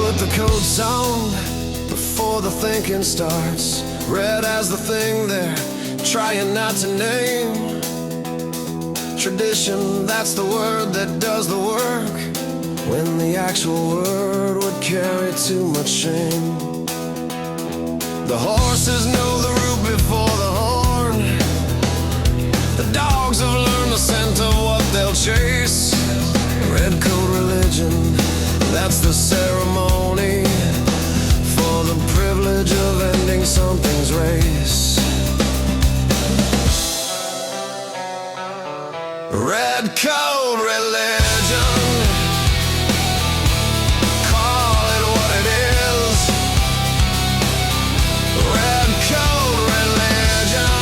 put the coats on before the thinking starts. Red as the thing they're trying not to name. Tradition, that's the word that does the work, when the actual word would carry too much shame. The horses know the route before the horn. The dogs have learned the scent of what they'll chase. Red coat religion, that's the ceremony for the privilege of ending something's race. Red coat religion, call it what it is. Red coat religion,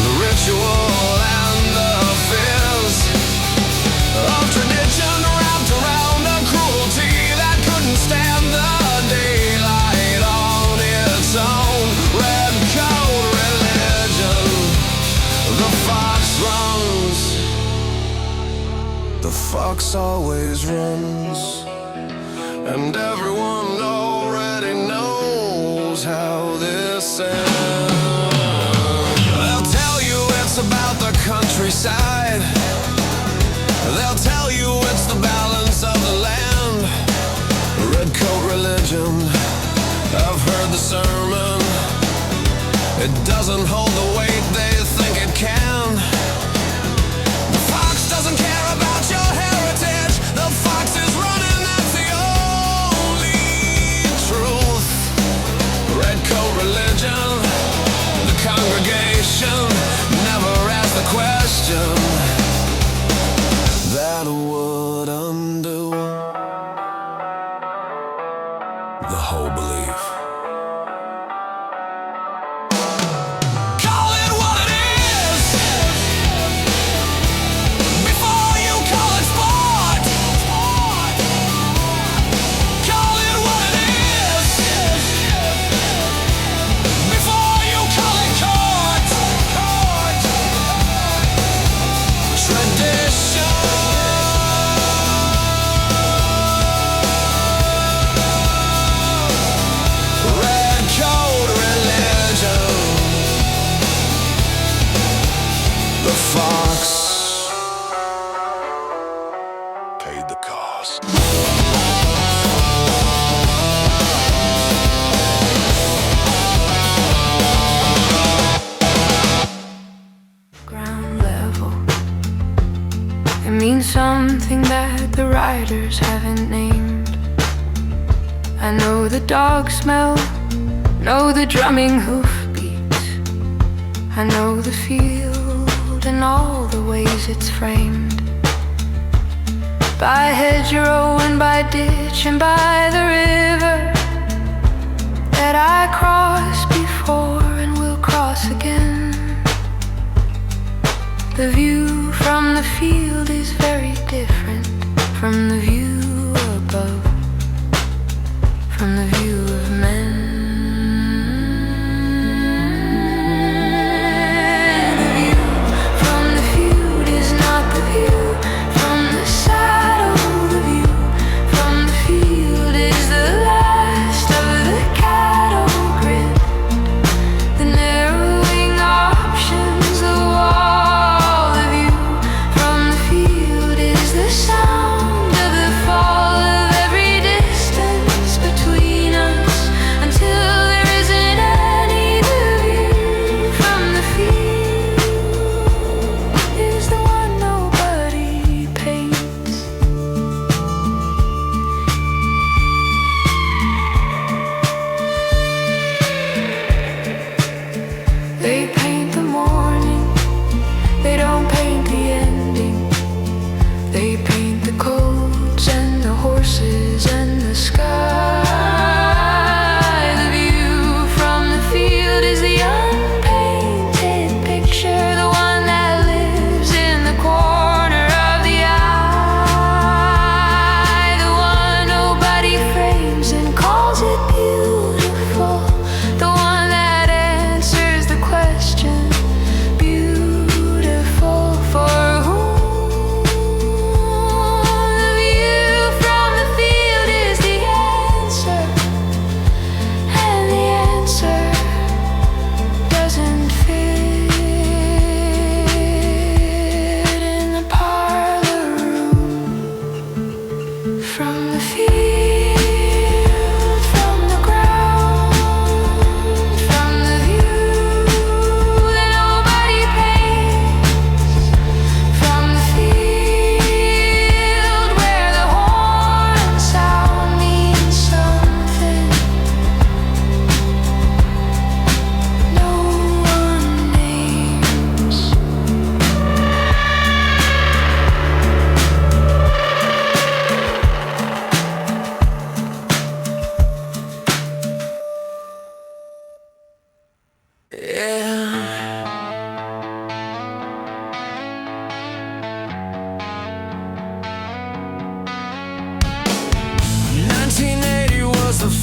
the ritual and the fizz of tradition wrapped around a cruelty that couldn't stand the daylight on its own. Red coat religion, the fox runs, the fox always runs, and everyone already knows how this ends. They'll tell you it's about the countryside. They'll tell you it's the balance of the land. Red coat religion, I've heard the sermon. It doesn't hold the weight they think it can. The fox doesn't care about your heritage. The fox is running, that's the only truth. Red coat religion, the congregation never asked the question that would undo the whole belief. Call it what it is before you call it sport. Call it what it is before you call it court. Tradition. Red coat religion, the fox paid the cost. Ground level, it means something that the writers haven't named. I know the dog smell, know the drumming hoofbeats. I know the field and all the ways it's framed, by hedgerow and by ditch and by the river that I crossed before and will cross again. The view from the field is very different from the view above, from the view of men. The view from the field is not the view from the saddle. The view from the field is the last of the cattle grid, the narrowing options of all. The view from the field is the sound of the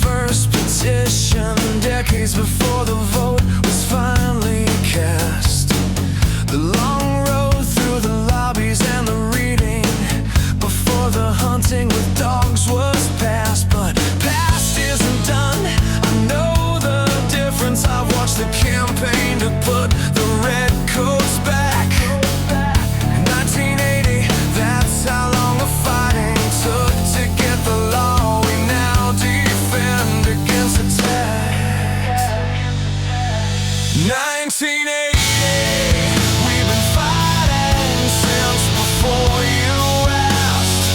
first petition, decades before the vote was finally cast. The long road through the lobbies and the reading before the hunting with dogs was past. But past isn't done, I know the difference. I've watched the campaign to put the red coats back. 1980, that's how long the fighting took to get the law we now defend against attack. 1980, we've been fighting since before you asked.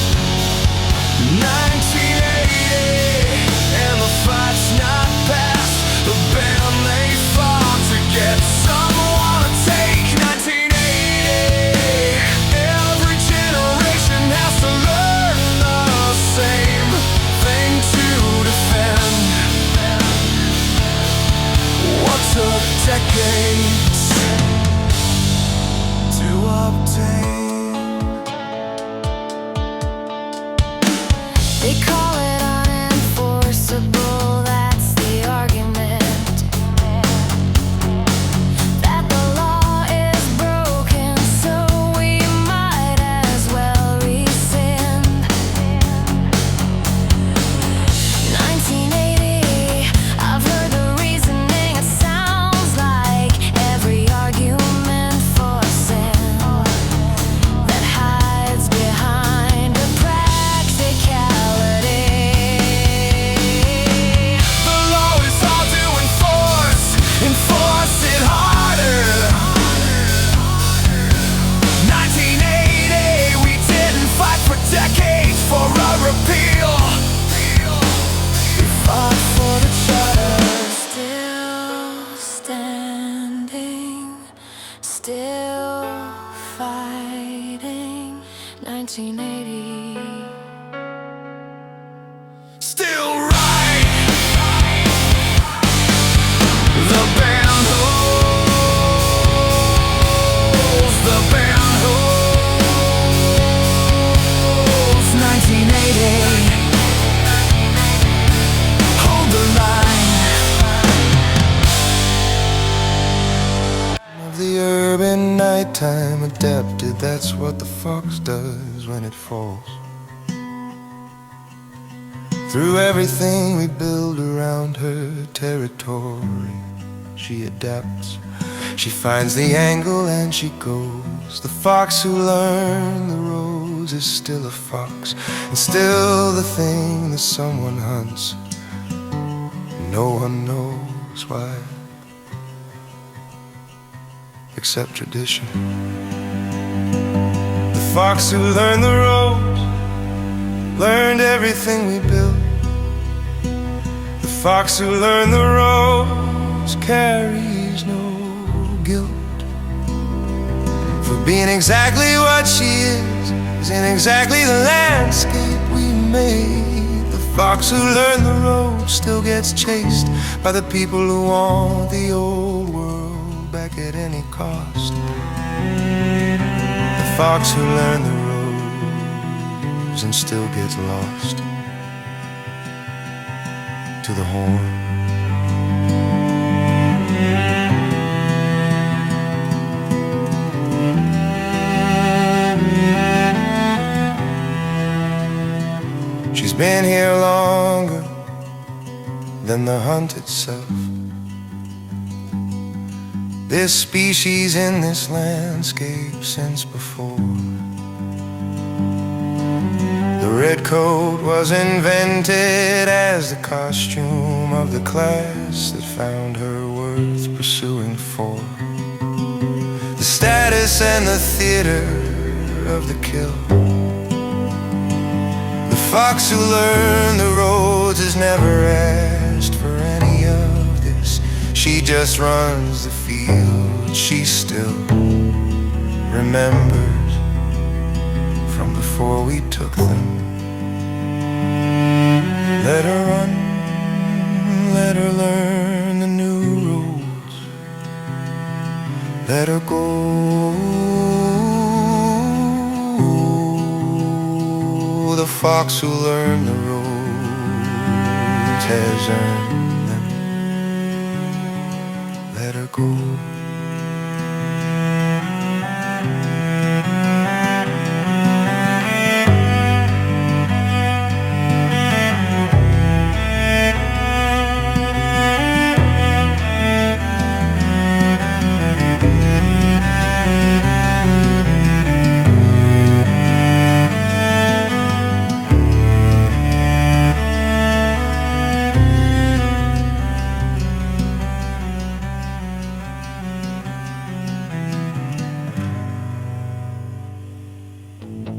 1980, and the fight's not past. The band they fought to get someone to take. 1980, every generation has to learn the same thing to defend what took decades to obtain. They call it unenforceable, that's the argument. That the law is broken, so we might as well rescind. 1980, I've heard the reasoning, it sounds like every argument for sin that hides behind a practicality. The law is hard to enforce it harder. 1980, we didn't fight for decades for a repeal. We fought for the charter. Still standing, still fighting. 1980. Still right. The band holds. The band holds. 1980. Hold the line. Of the urban nighttime adapted, that's what the fox does when it falls. Through everything we build around her territory, she adapts. She finds the angle and she goes. The fox who learned the roads is still a fox, and still the thing that someone hunts. No one knows why, except tradition. The fox who learned the roads, learned everything we built. The fox who learned the roads carries no guilt for being exactly what she is in exactly the landscape we made. The fox who learned the road still gets chased by the people who want the old world back at any cost. The fox who learned the roads and still gets lost to the horn. She's been here longer than the hunt itself. This species in this landscape since before. The red coat was invented as the costume of the class that found her worth pursuing for. The status and the theater of the kill. The fox who learned the roads has never asked for any of this. She just runs the field. She still remembers from before we took them. Let her run, let her learn the new roads. Let her go. The fox who learned the roads has earned them. Let her go.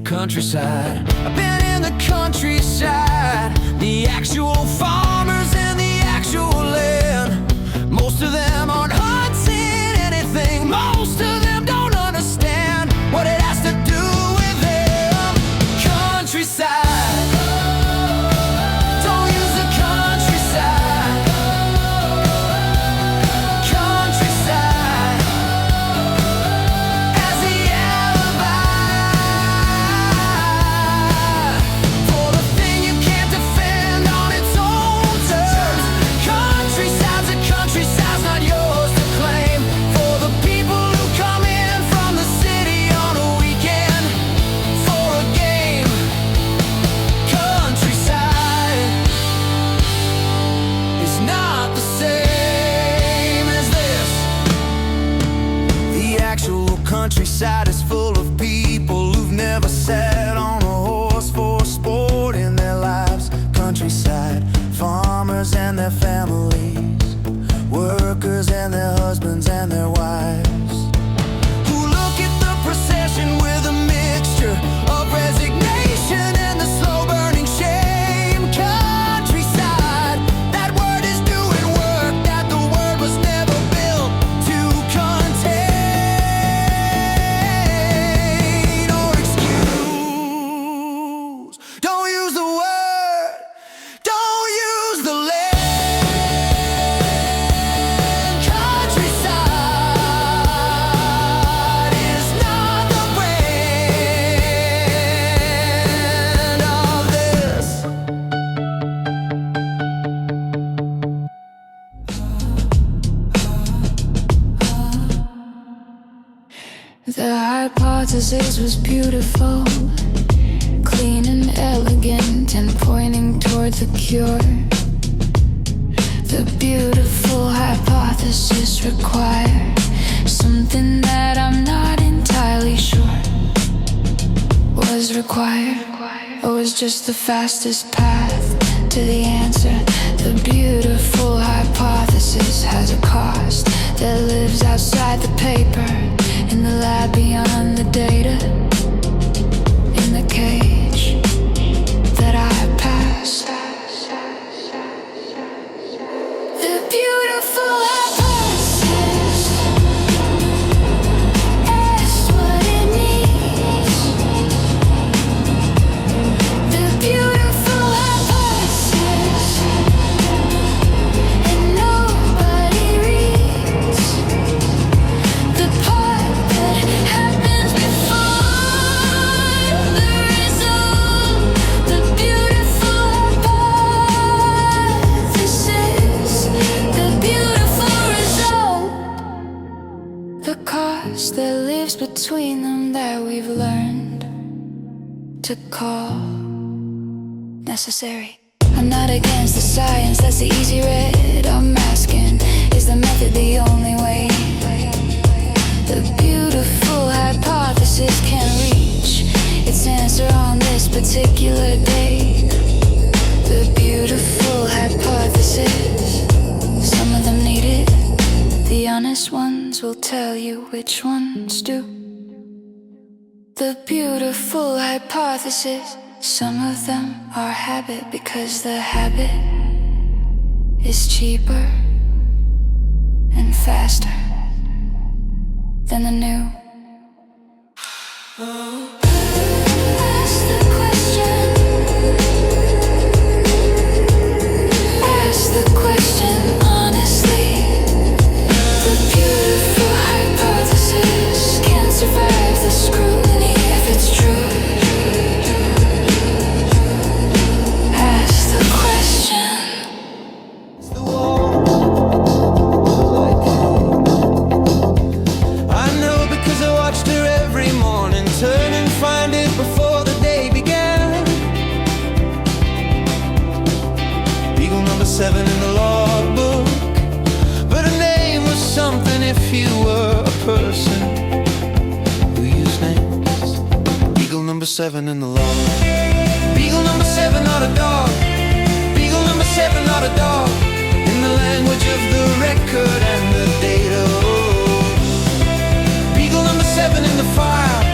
Countryside, I've been in the countryside, the actual farmers and the actual land. Most of them aren't hunting anything, most of them don't understand what it has to do with them. Countryside, don't use the countryside. Countryside as the for the thing you can't defend on its own terms. Countryside's a countryside's not yours to claim. For the people who come in from the city on a weekend for a game. Countryside is not the same as this. The actual countryside is full of people who've never sat on a horse for sport in their lives. Countryside, farmers and their families, workers and their husbands and their wives, who look at the procession with a mixture of resignation and the slow burning shame. Countryside, that word is doing work that the word was never built to contain or excuse. Don't use the word, don't use the land. Countryside is not the brand of this. The hypothesis was beautiful, clean and elegant, and pointing toward the cure. The beautiful hypothesis required something that I'm not entirely sure was required, or was just the fastest path to the answer. The beautiful hypothesis has a cost that lives outside the paper, in the lab beyond the data, in the cage that I passed. The beautiful hypothesis asks what it needs. The beautiful hypothesis, and nobody reads the part that happens before the result. The beautiful hypothesis, the beautiful result. The cost that lives between them that we've learned to call necessary. I'm not against the science, that's the easy read. I'm asking, is the method the only way? The beautiful hypothesis can reach its answer on this particular day. The beautiful hypothesis, some of them need it. The honest ones will tell you which ones do. The beautiful hypothesis, some of them are habit because the habit is cheaper and faster than the new. Ask the question. Ask the question honestly. The beautiful hypothesis can't survive the scrutiny if it's true. Ask the question. number 7 in the log. Beagle number 7, not a dog. Beagle number 7, not a dog. In the language of the record and the data. Beagle number 7 in the file.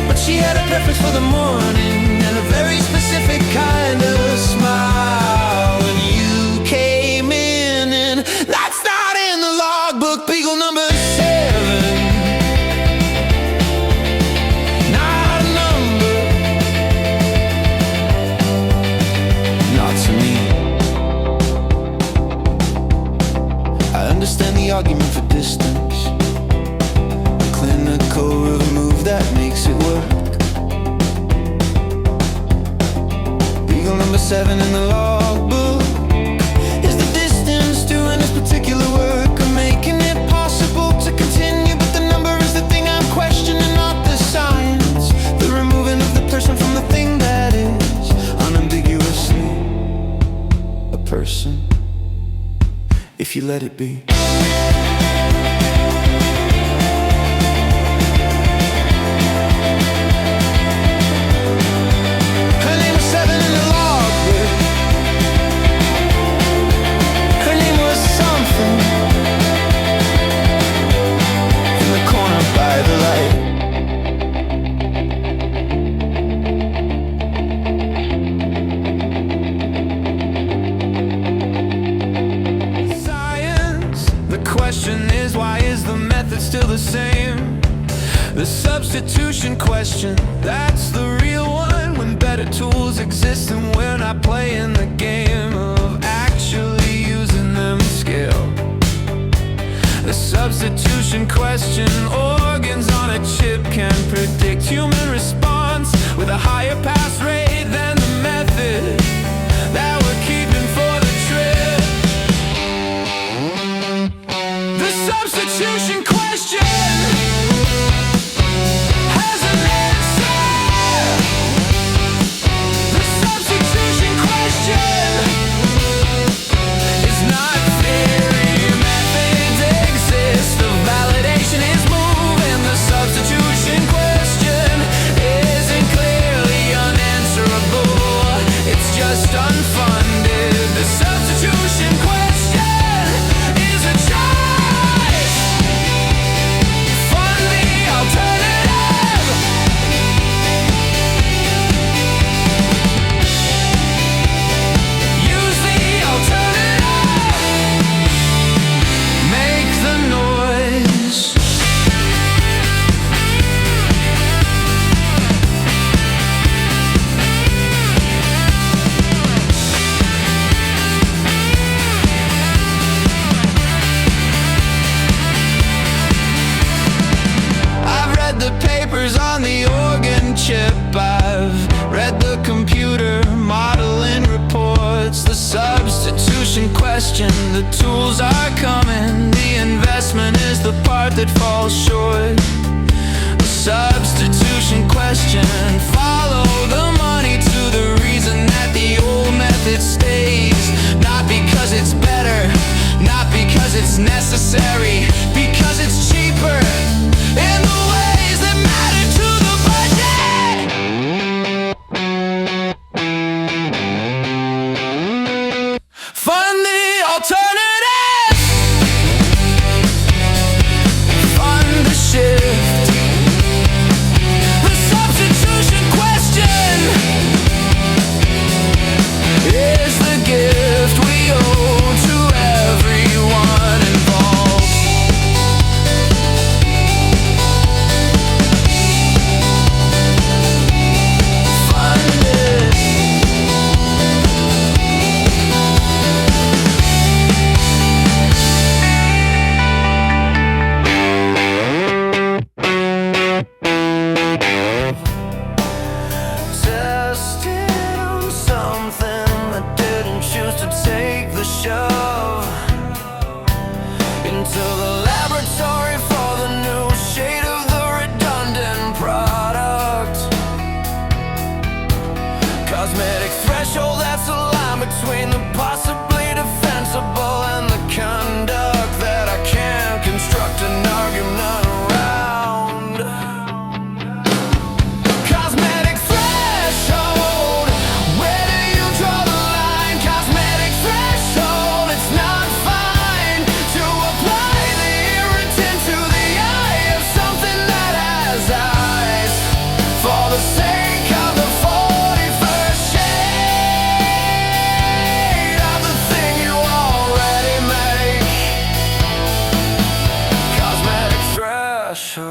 But she had a preference for the morning and a very specific kind of smile. When you came in, and that's not in the logbook. Beagle number 7. Not a number. Not to me. I understand the argument for distance, a clinical move that makes it work. Beagle number 7 in the logbook is the distance doing this particular work of making it possible to continue. But the number is the thing I'm questioning, not the science. The removing of the person from the thing that is unambiguously a person, if you let it be. Her name was 7 in the logbook. Her name was something. In the corner by the light. Science. The question is, why is the method still the same? The substitution question, that's the real one. When better tools exist and we're not playing the game of actually using them to scale. The substitution question, organs on a chip can predict human response with a higher pass rate than the method that we're keeping for the trip. The substitution question has an answer. The substitution question is not theory. Methods exist. The validation is moving. The substitution question isn't clearly unanswerable. It's just unfunded. The substitution question is a choice. Fund the alternative. Use the alternative. Make the noise. I've read the papers on the organ chip. I've read the computer modeling reports. The substitution question, the tools are coming. The investment is the part that falls short. The substitution question, follow the money to the reason that the old method stays. Not because it's better, not because it's necessary, because it's cheaper in the ways that matter to the budget. Fund the alternative. Fund the shit.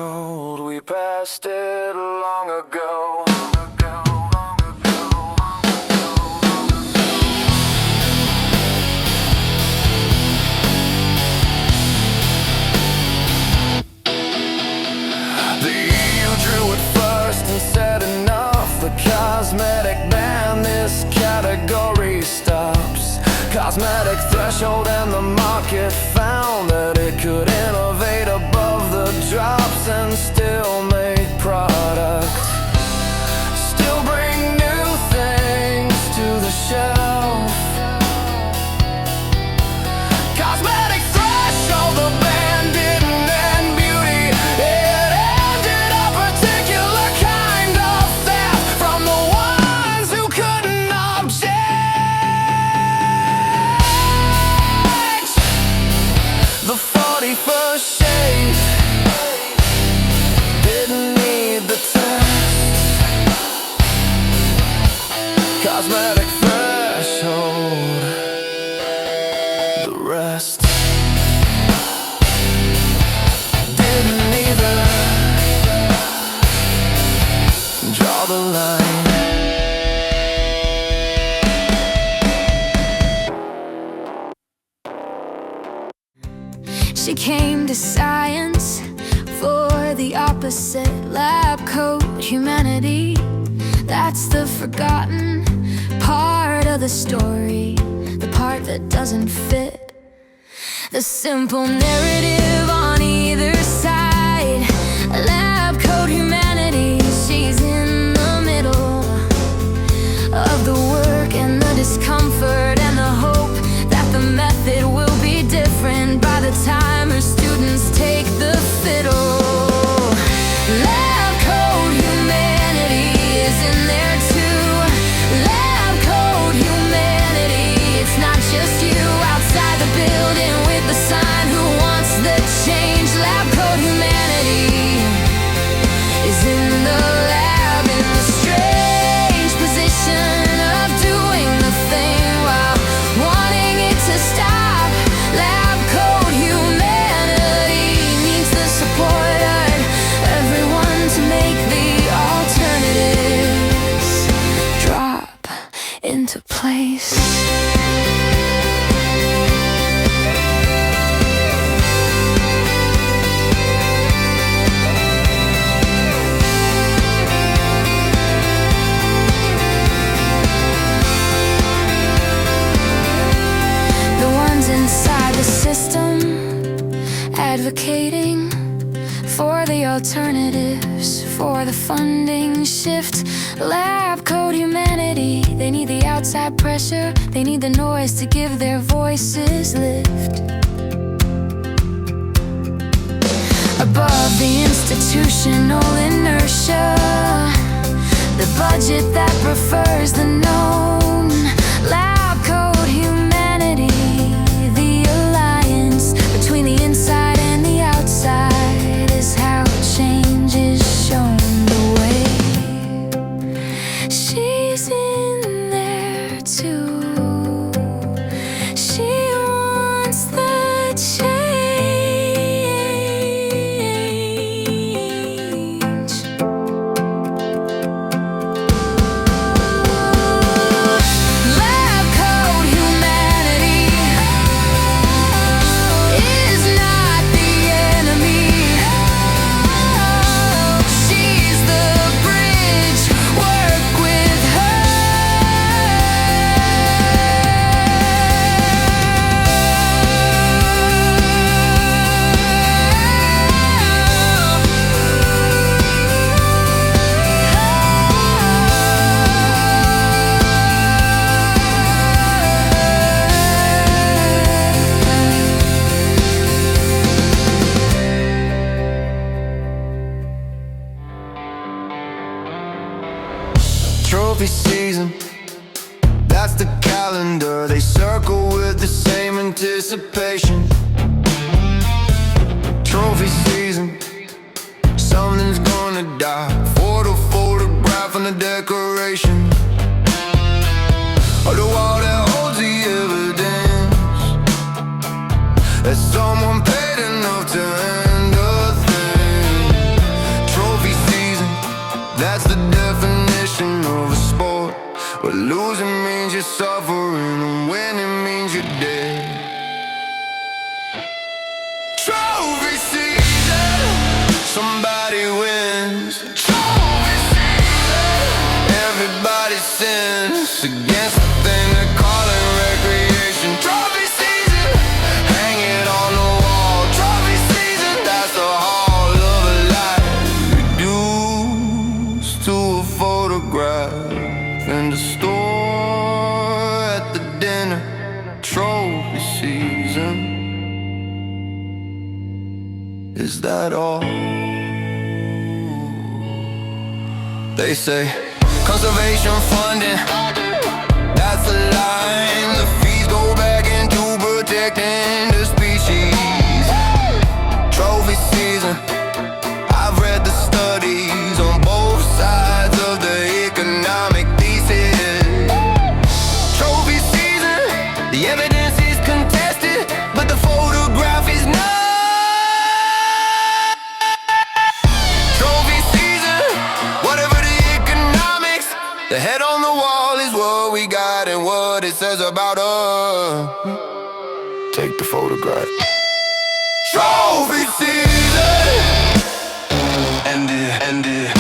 threshold, we passed it long ago. The EU drew it first and said enough. The cosmetic ban, this category stops. Cosmetic threshold and the market found that it could innovate above the drops and still make products, still bring new things to the shelf. Cosmetic threshold, the ban didn't end beauty, it ended a particular kind of theft from the ones who couldn't object. The 41st shade didn't need the test. Cosmetic threshold, the rest didn't either. Draw the line. She came to science for the opposite. Lab coat humanity, that's the forgotten part of the story, the part that doesn't fit the simple narrative on either side. Lab coat humanity, she's in the middle of the work and the discomfort and the hope that the method will be different by the time her students take the fiddle. Lab coat humanity is in there too. Lab coat humanity, it's not just you outside the building with the sign who wants the change. Lab coat humanity is in the lab in the strange position of doing the thing while wanting it to stop. Lab coat humanity needs the support of everyone to make the alternatives drop into place. The ones inside the system advocating for the alternatives, for the funding shift. Lab coat humanity, they need the outside pressure, they need the noise to give their voices lift. Above the institutional inertia, the budget that prefers the known. Lab coat humanity, the alliance between the inside and the outside is how change is shown the way. She's in there too. She wants the change. Lab coat humanity is not the enemy. She's the bridge, work with her. Trophy season, that's the calendar. They circle with the same anticipation. Trophy season, something's gonna die. Photo photograph on the decoration. Or the wall that holds the evidence that someone paid enough to end a thing. But losing means you're suffering, and winning means you're dead. Trophy season, somebody wins. Trophy season, everybody sins against the thing they're calling recreation. Trophy season, hang it on the wall. Trophy season, that's the hall of a life. Reduced to a photograph in the store, at the dinner. Trophy season, is that all? They say conservation funding, that's a line. The fees go back into protecting the species. Trophy season, I've read the studies on both sides of the economic thesis. Trophy season, the evidence is contested, but the photograph is not. Trophy season, whatever the economics, the head on the wall is what we got and what it says about us. Take the photograph. Trophy season, end it, end it.